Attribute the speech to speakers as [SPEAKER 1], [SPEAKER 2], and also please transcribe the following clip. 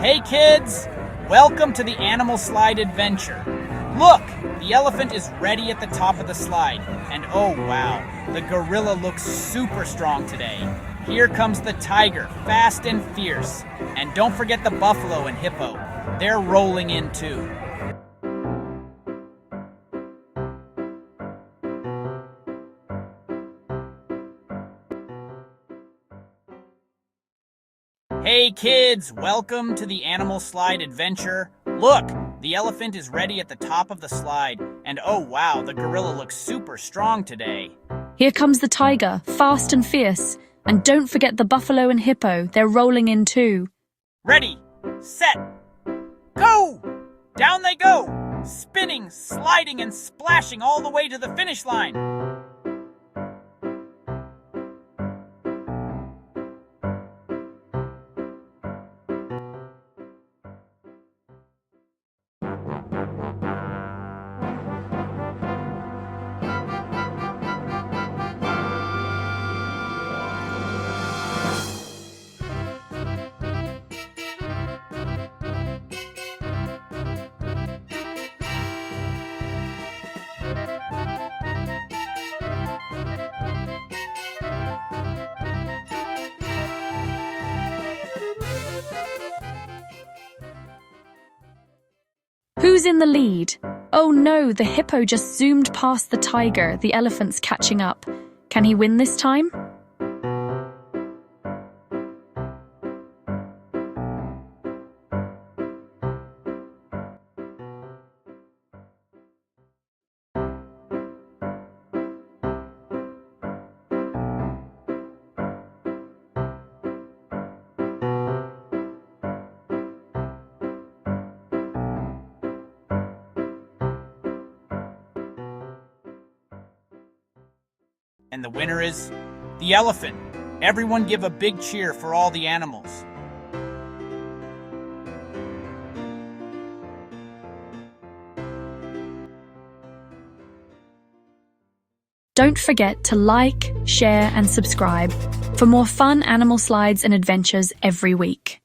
[SPEAKER 1] Hey kids, welcome to the Animal Slide Adventure. Look, the elephant is ready at the top of the slide. And oh wow, the gorilla looks super strong today. Here comes the tiger, fast and fierce. And don't forget the buffalo and hippo. They're rolling in too. Hey kids, welcome to the Animal Slide Adventure. Look, the elephant is ready at the top of the slide. And oh wow, the gorilla looks super strong today.
[SPEAKER 2] Here comes the tiger, fast and fierce. And don't forget the buffalo and hippo, they're rolling in too.
[SPEAKER 1] Ready, set, go! Down they go, spinning, sliding, and splashing all the way to the finish line.
[SPEAKER 2] Who's in the lead? Oh no, the hippo just zoomed past the tiger, the elephant's catching up. Can he win this time?
[SPEAKER 1] And the winner is the elephant. Everyone give a big cheer for all the animals.
[SPEAKER 2] Don't forget to like, share, and subscribe for more fun animal slides and adventures every week.